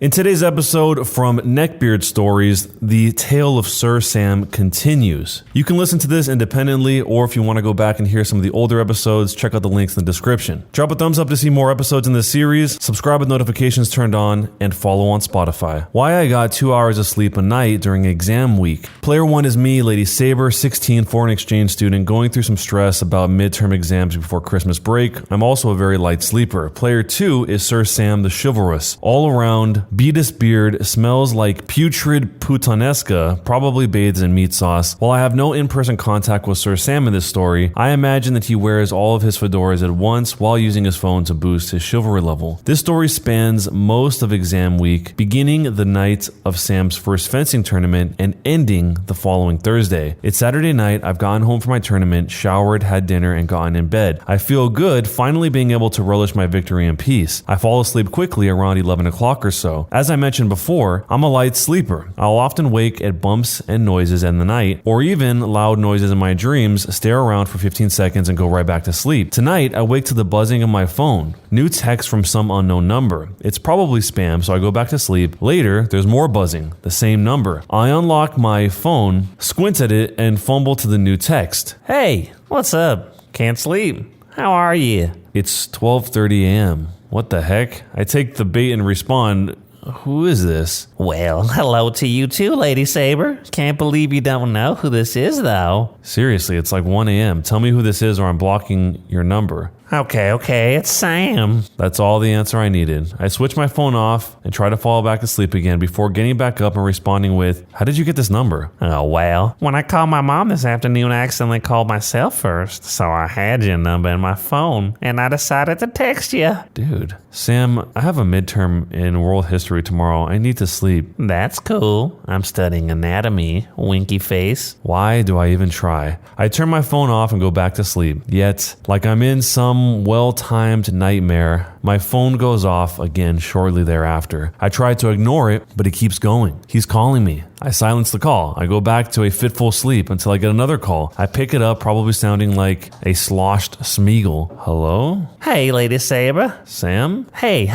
In today's episode from NeckbeardStories, the tale of Sir Sam continues. You can listen to this independently, or if you want to go back and hear some of the older episodes, check out the links in the description. Drop a thumbs up to see more episodes in this series, subscribe with notifications turned on, and follow on Spotify. Why I got 2 hours of sleep a night during exam week. Player 1 is me, Lady Saber, 16, foreign exchange student, going through some stress about midterm exams before Christmas break. I'm also a very light sleeper. Player 2 is Sir Sam the chivalrous, all around Beatus beard, smells like putrid puttanesca, probably bathes in meat sauce. While I have no in-person contact with Sir Sam in this story, I imagine that he wears all of his fedoras at once while using his phone to boost his chivalry level. This story spans most of exam week, beginning the night of Sam's first fencing tournament and ending the following Thursday. It's Saturday night, I've gotten home from my tournament, showered, had dinner, and gotten in bed. I feel good finally being able to relish my victory in peace. I fall asleep quickly around 11 o'clock or so. As I mentioned before, I'm a light sleeper. I'll often wake at bumps and noises in the night, or even loud noises in my dreams, stare around for 15 seconds and go right back to sleep. Tonight, I wake to the buzzing of my phone. New text from some unknown number. It's probably spam, so I go back to sleep. Later, there's more buzzing, the same number. I unlock my phone, squint at it, and fumble to the new text. Hey, what's up? Can't sleep. How are you? It's 12:30 a.m. What the heck? I take the bait and respond, who is this? Well, hello to you too, Lady Saber. Can't believe you don't know who this is, though. Seriously, it's like 1 a.m. Tell me who this is or I'm blocking your number. Okay, it's Sam. That's all the answer I needed. I switch my phone off and try to fall back asleep again before getting back up and responding with, how did you get this number? Oh, well, when I called my mom this afternoon, I accidentally called myself first, so I had your number in my phone, and I decided to text you. Dude, Sam, I have a midterm in world history tomorrow. I need to sleep. That's cool. I'm studying anatomy. Winky face. Why do I even try? I turn my phone off and go back to sleep. Yet, like I'm in some well-timed nightmare, my phone goes off again shortly thereafter. I try to ignore it, but it keeps going. He's calling me. I silence the call. I go back to a fitful sleep until I get another call. I pick it up, probably sounding like a sloshed Smeagol. Hello? Hey, Lady Saber. Sam? Hey,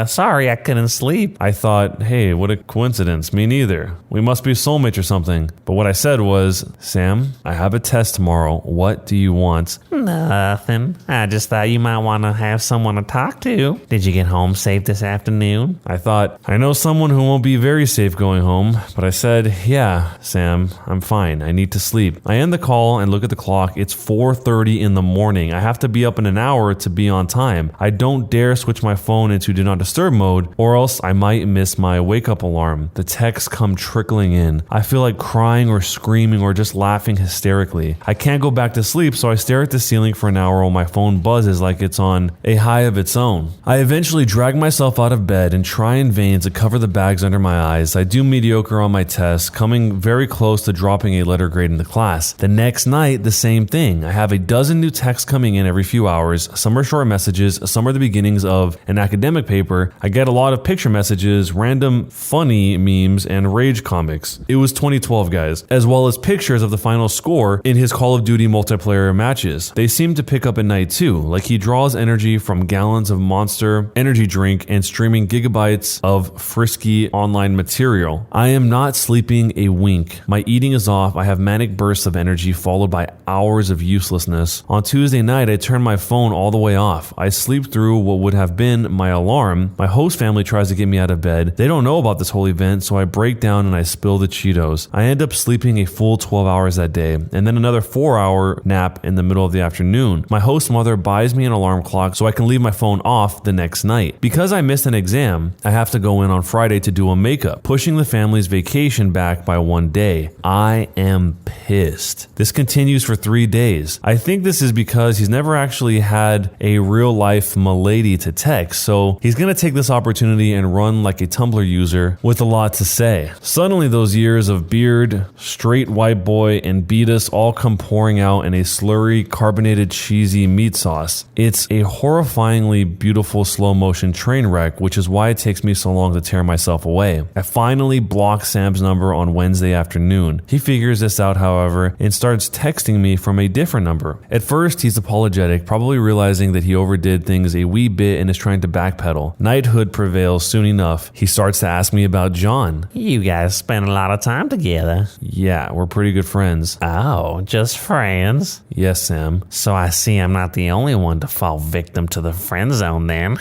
sorry I couldn't sleep. I thought, hey, what a coincidence. Me neither. We must be soulmates or something. But what I said was, Sam, I have a test tomorrow. What do you want? Nothing. I just thought you might want to have someone to talk to. Did you get home safe this afternoon? I thought, I know someone who won't be very safe going home. But I said, yeah, Sam, I'm fine. I need to sleep. I end the call and look at the clock. It's 4:30 in the morning. I have to be up in an hour to be on time. I don't dare switch my phone into do not disturb mode or else I might miss my wake up alarm. The texts come trickling in. I feel like crying or screaming or just laughing hysterically. I can't go back to sleep, so I stare at the ceiling for an hour while my phone buzzes like it's on a high of its own. I eventually drag myself out of bed and try in vain to cover the bags under my eyes. I do mediocre on my test, coming very close to dropping a letter grade in the class. The next night, the same thing. I have a dozen new texts coming in every few hours. Some are short messages, some are the beginnings of an academic paper. I get a lot of picture messages, random funny memes, and rage comics. It was 2012, guys, as well as pictures of the final score in his Call of Duty multiplayer matches. They seem to pick up at night too, like he draws energy from gallons of Monster energy drink and streaming gigabytes of frisky online material. I am not sleeping a wink. My eating is off. I have manic bursts of energy followed by hours of uselessness. On Tuesday night, I turn my phone all the way off. I sleep through what would have been my alarm. My host family tries to get me out of bed. They don't know about this whole event, so I break down and I spill the Cheetos. I end up sleeping a full 12 hours that day, and then another 4-hour nap in the middle of the afternoon. My host mother buys me an alarm clock so I can leave my phone off the next night. Because I missed an exam, I have to go in on Friday to do a makeup, pushing the family's vacation back by 1 day. I am pissed. This continues for 3 days. I think this is because he's never actually had a real life milady to text, so he's gonna take this opportunity and run like a Tumblr user with a lot to say. Suddenly those years of beard, straight white boy, and Beatus all come pouring out in a slurry, carbonated, cheesy meat sauce. It's a horrifying terrifyingly beautiful slow motion train wreck, which is why it takes me so long to tear myself away. I finally block Sam's number on Wednesday afternoon. He figures this out, however, and starts texting me from a different number. At first, he's apologetic, probably realizing that he overdid things a wee bit and is trying to backpedal. Knighthood prevails soon enough. He starts to ask me about John. You guys spend a lot of time together. Yeah, we're pretty good friends. Oh, just friends? Yes, Sam. So I see I'm not the only one to fall victim to the friend zone then.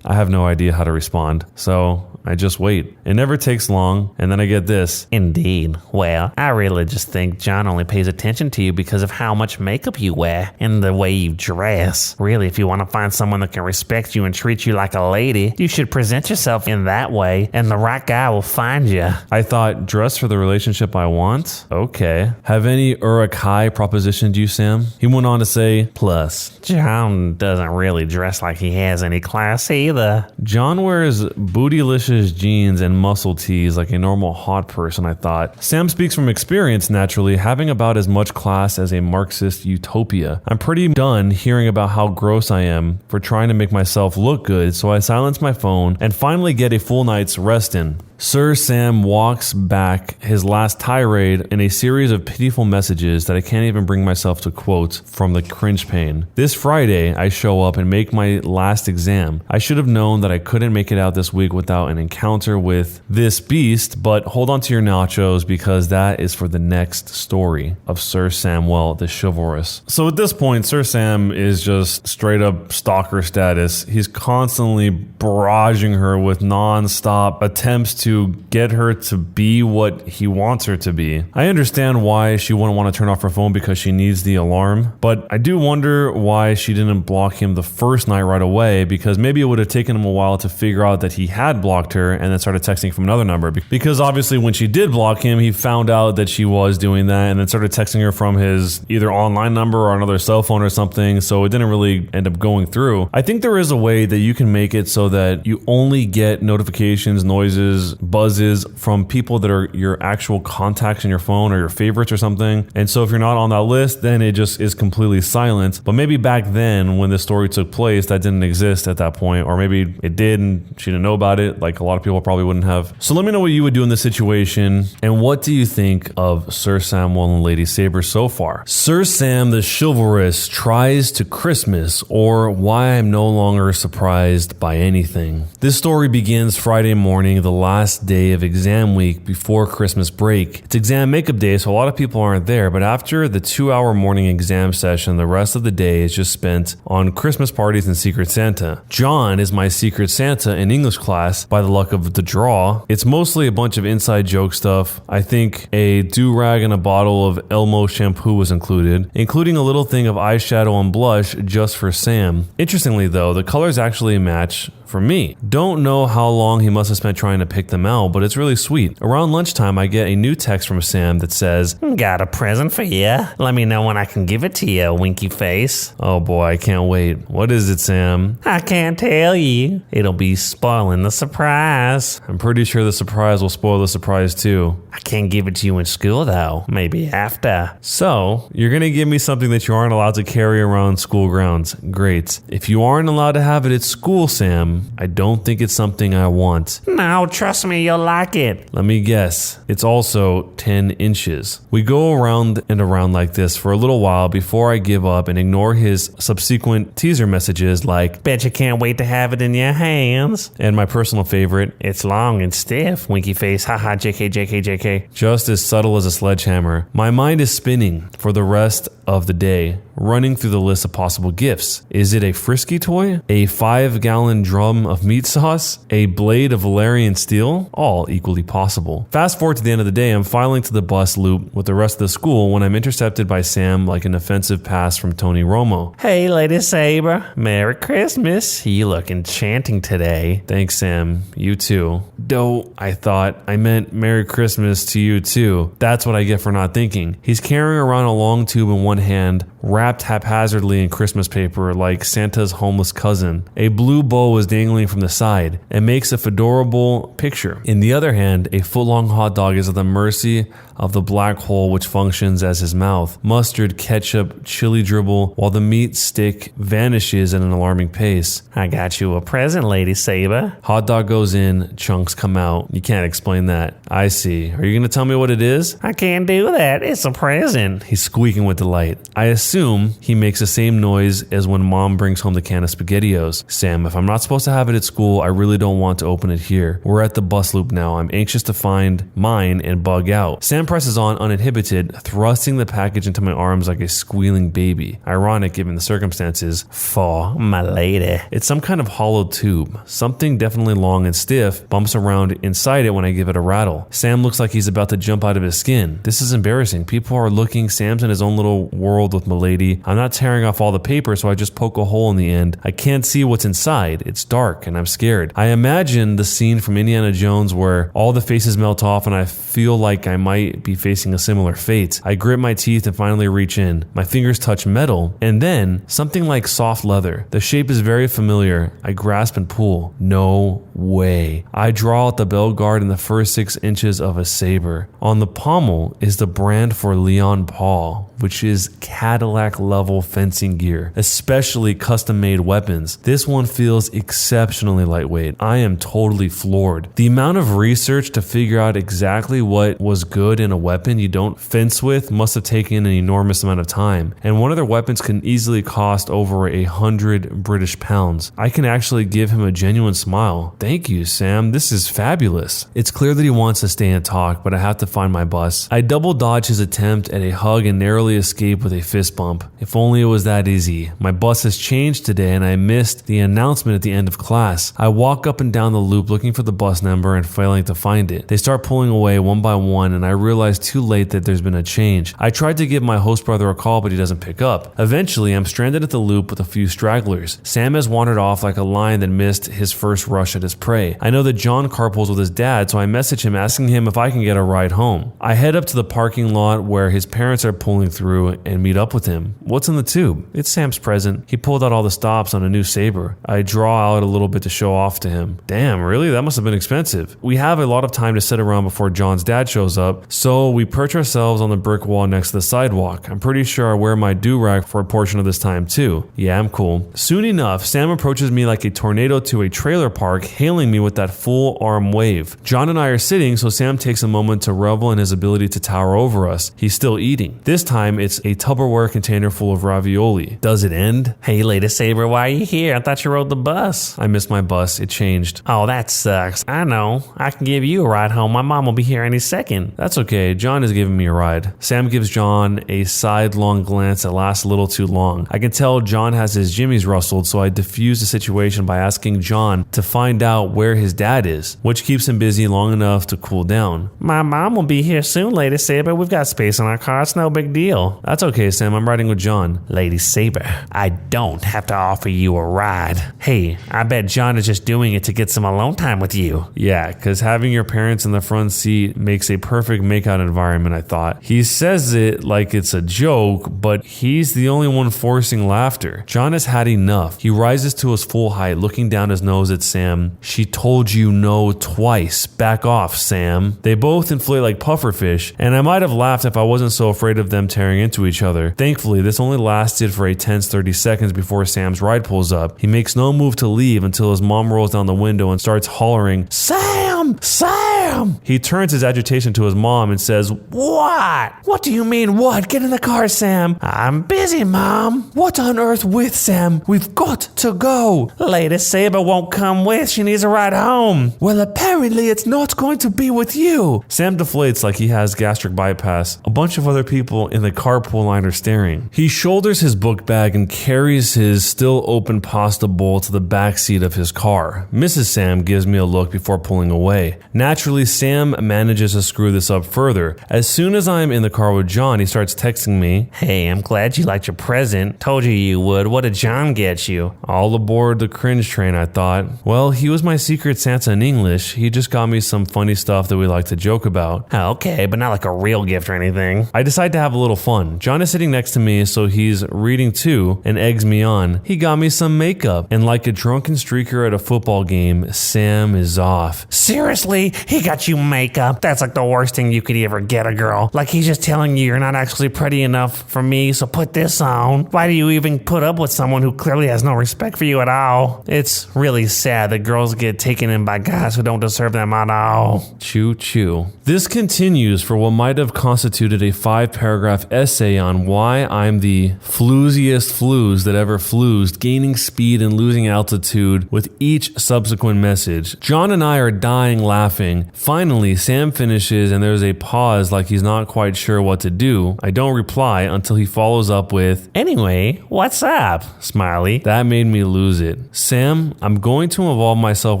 I have no idea how to respond, so I just wait. It never takes long, and then I get this. Indeed. Well, I really just think John only pays attention to you because of how much makeup you wear and the way you dress. Really, if you want to find someone that can respect you and treat you like a lady, you should present yourself in that way, and the right guy will find you. I thought, dress for the relationship I want? Okay. Have any Urukai propositioned you, Sam? He went on to say, plus, John doesn't really dress like he has any class either. John wears bootylicious jeans and muscle tees like a normal hot person, I thought. Sam speaks from experience, naturally, having about as much class as a Marxist utopia. I'm pretty done hearing about how gross I am for trying to make myself look good, so I silence my phone and finally get a full night's rest in. Sir Sam walks back his last tirade in a series of pitiful messages that I can't even bring myself to quote from the cringe pain. This Friday, I show up and make my last exam. I should have known that I couldn't make it out this week without an encounter with this beast, but hold on to your nachos because that is for the next story of Sir Samwell the Chivalrous. So at this point, Sir Sam is just straight up stalker status. He's constantly barraging her with non-stop attempts to get her to be what he wants her to be. I understand why she wouldn't want to turn off her phone because she needs the alarm, but I do wonder why she didn't block him the first night right away, because maybe it would have taken him a while to figure out that he had blocked her and then started texting from another number. Because obviously when she did block him, he found out that she was doing that and then started texting her from his either online number or another cell phone or something, so it didn't really end up going through. I think there is a way that you can make it so that you only get notifications, noises, buzzes from people that are your actual contacts in your phone or your favorites or something. And so if you're not on that list, then it just is completely silent. But maybe back then when this story took place, that didn't exist at that point, or maybe it did and she didn't know about it, like a lot of people probably wouldn't have. So let me know what you would do in this situation, and what do you think of Sir Samwell and Lady Saber so far? Sir Sam the Chivalrous tries to Christmas, or why I'm no longer surprised by anything. This story begins Friday morning, the last day of exam week before Christmas break. It's exam makeup day, so a lot of people aren't there, but after the 2-hour morning exam session, the rest of the day is just spent on Christmas parties and Secret Santa. John is my Secret Santa in English class by the luck of the draw. It's mostly a bunch of inside joke stuff. I think a do-rag and a bottle of Elmo shampoo was included, including a little thing of eyeshadow and blush just for Sam. Interestingly though, the colors actually match for me. Don't know how long he must have spent trying to pick them out, but it's really sweet. Around lunchtime, I get a new text from Sam that says, "Got a present for you. Let me know when I can give it to you, winky face." Oh boy, I can't wait. What is it, Sam? I can't tell you. It'll be spoiling the surprise. I'm pretty sure the surprise will spoil the surprise too. I can't give it to you in school though. Maybe after. So, you're gonna give me something that you aren't allowed to carry around school grounds. Great. If you aren't allowed to have it at school, Sam, I don't think it's something I want. No, trust me, you'll like it. Let me guess. It's also 10 inches. We go around and around like this for a little while before I give up and ignore his subsequent teaser messages like, "Bet you can't wait to have it in your hands." And my personal favorite, "It's long and stiff, winky face, haha, JK, JK, JK. Just as subtle as a sledgehammer. My mind is spinning for the rest of the day, running through the list of possible gifts. Is it a frisky toy? A 5-gallon drum of meat sauce? A blade of Valerian steel? All equally possible. Fast forward to the end of the day, I'm filing to the bus loop with the rest of the school when I'm intercepted by Sam like an offensive pass from Tony Romo. "Hey, Lady Saber. Merry Christmas. You look enchanting today." Thanks, Sam. You too. Doe, I thought. I meant Merry Christmas to you too. That's what I get for not thinking. He's carrying around a long tube in one hand, wrapped haphazardly in Christmas paper like Santa's homeless cousin. A blue bow is dangling from the side and makes a fedorable picture. In the other hand, a foot-long hot dog is at the mercy of the black hole which functions as his mouth. Mustard, ketchup, chili dribble, while the meat stick vanishes at an alarming pace. I got you a present, Lady Saber. Hot dog goes in, chunks come out. You can't explain that. I see. Are you going to tell me what it is? I can't do that. It's a present. He's squeaking with delight. I assume he makes the same noise as when mom brings home the can of SpaghettiOs. Sam, if I'm not supposed to have it at school, I really don't want to open it here. We're at the bus loop now. I'm anxious to find mine and bug out. Sam presses on uninhibited, thrusting the package into my arms like a squealing baby. Ironic given the circumstances. For my lady. It's some kind of hollow tube. Something definitely long and stiff bumps around inside it when I give it a rattle. Sam looks like he's about to jump out of his skin. This is embarrassing. People are looking. Sam's in his own little world with Milady. I'm not tearing off all the paper, so I just poke a hole in the end. I can't see what's inside. It's dark and I'm scared. I imagine the scene from Indiana Jones where all the faces melt off and I feel like I might be facing a similar fate. I grit my teeth and finally reach in. My fingers touch metal and then something like soft leather. The shape is very familiar. I grasp and pull. No way. I draw out the bell guard in the first 6 inches of a saber. On the pommel is the brand for Leon Paul, which is Cadillac level fencing gear, especially custom made weapons. This one feels exceptionally lightweight. I am totally floored. The amount of research to figure out exactly what was good in a weapon you don't fence with must have taken an enormous amount of time. And one of their weapons can easily cost over 100 British pounds. I can actually give him a genuine smile. Thank you, Sam. This is fabulous. It's clear that he wants to stay and talk, but I have to find my bus. I double dodge his attempt at a hug and narrowly escape with a fist bump. If only it was that easy. My bus has changed today and I missed the announcement at the end of class. I walk up and down the loop looking for the bus number and failing to find it. They start pulling away one by one and I realize too late that there's been a change. I tried to give my host brother a call, but he doesn't pick up. Eventually, I'm stranded at the loop with a few stragglers. Sam has wandered off like a lion that missed his first rush at his prey. I know that John carpools with his dad, so I message him asking him if I can get a ride home. I head up to the parking lot where his parents are pulling through and meet up with him. What's in the tube? It's Sam's present. He pulled out all the stops on a new Saber. I draw out a little bit to show off to him. Damn, really? That must have been expensive. We have a lot of time to sit around before John's dad shows up, so we perch ourselves on the brick wall next to the sidewalk. I'm pretty sure I wear my do-rag for a portion of this time too. Yeah, I'm cool. Soon enough, Sam approaches me like a tornado to a trailer park, hailing me with that full arm wave. John and I are sitting, so Sam takes a moment to revel in his ability to tower over us. He's still eating. This time, it's a Tupperware container full of ravioli. Does it end? Hey, Lady Saber, why are you here? I thought you rode the bus. I missed my bus. It changed. Oh, that sucks. I know. I can give you a ride home. My mom will be here any second. That's okay. John is giving me a ride. Sam gives John a sidelong glance that lasts a little too long. I can tell John has his jimmies rustled, so I diffuse the situation by asking John to find out where his dad is, which keeps him busy long enough to cool down. My mom will be here soon, Lady Saber. We've got space in our car. It's no big deal. That's okay, Sam. I'm riding with John. Lady Saber, I don't have to offer you a ride. Hey, I bet John is just doing it to get some alone time with you. Yeah, because having your parents in the front seat makes a perfect makeout environment, I thought. He says it like it's a joke, but he's the only one forcing laughter. John has had enough. He rises to his full height, looking down his nose at Sam. She told you no twice. Back off, Sam. They both inflate like pufferfish, and I might have laughed if I wasn't so afraid of them tearing into each other. Thankfully, this only lasted for a tense 30 seconds before Sam's ride pulls up. He makes no move to leave until his mom rolls down the window and starts hollering, "Sam! Sam!" He turns his agitation to his mom and says, "What? What do you mean, what? Get in the car, Sam." "I'm busy, Mom." "What on earth with, Sam? We've got to go." Lady Saber won't come with. She needs a ride home. "Well, apparently it's not going to be with you." Sam deflates like he has gastric bypass. A bunch of other people in the carpool line are staring. He shoulders his book bag and carries his still open pasta bowl to the back seat of his car. Mrs. Sam gives me a look before pulling away. Naturally, Sam manages to screw this up further. As soon as I'm in the car with John, he starts texting me, "Hey, I'm glad you liked your present. Told you would. What did John get you?" All aboard the cringe train, I thought. Well, he was my secret Santa in English. He just got me some funny stuff that we like to joke about. Oh, okay, but not like a real gift or anything. I decide to have a little fun. John is sitting next to me, so he's reading too and eggs me on. He got me some makeup, and like a drunken streaker at a football game, Sam is off. Seriously? He got you makeup? That's like the worst thing you you could ever get a girl. Like he's just telling you you're not actually pretty enough for me, so put this on. Why do you even put up with someone who clearly has no respect for you at all? It's really sad that girls get taken in by guys who don't deserve them at all. Choo choo. This continues for what might have constituted a 5-paragraph essay on why I'm the flooziest flues that ever floozed, gaining speed and losing altitude with each subsequent message. John and I are dying laughing. Finally, Sam finishes and there's a pause like he's not quite sure what to do. I don't reply until he follows up with, "Anyway, what's up?" Smiley. That made me lose it. Sam, I'm going to involve myself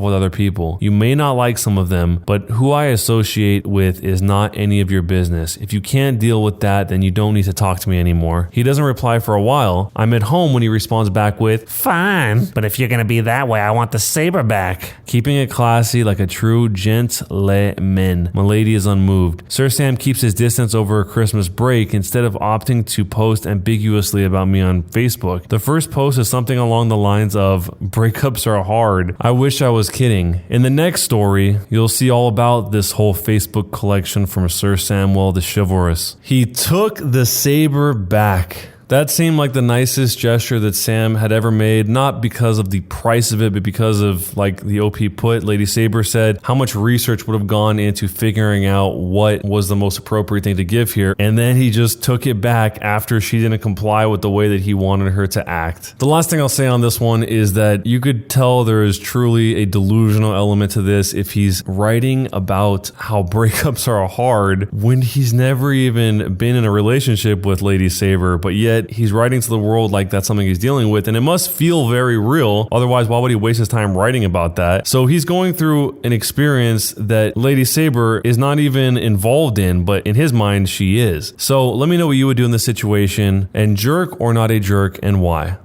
with other people. You may not like some of them, but who I associate with is not any of your business. If you can't deal with that, then you don't need to talk to me anymore. He doesn't reply for a while. I'm at home when he responds back with, "Fine, but if you're gonna be that way, I want the saber back." Keeping it classy like a true gentleman, Milady is unmoved. Sir Sam keeps his distance over a Christmas break instead of opting to post ambiguously about me on Facebook. The first post is something along the lines of, "Breakups are hard. I wish I was kidding." In the next story, you'll see all about this whole Facebook collection from Sir Samwell the Chivalrous. He took the saber back. That seemed like the nicest gesture that Sam had ever made, not because of the price of it, but because of, like the OP put, Lady Saber said, how much research would have gone into figuring out what was the most appropriate thing to give here. And then he just took it back after she didn't comply with the way that he wanted her to act. The last thing I'll say on this one is that you could tell there is truly a delusional element to this if he's writing about how breakups are hard when he's never even been in a relationship with Lady Saber, but yet he's writing to the world like that's something he's dealing with, and it must feel very real. Otherwise, why would he waste his time writing about that? So he's going through an experience that Lady Saber is not even involved in, but in his mind, she is. So let me know what you would do in this situation, and jerk or not a jerk, and why.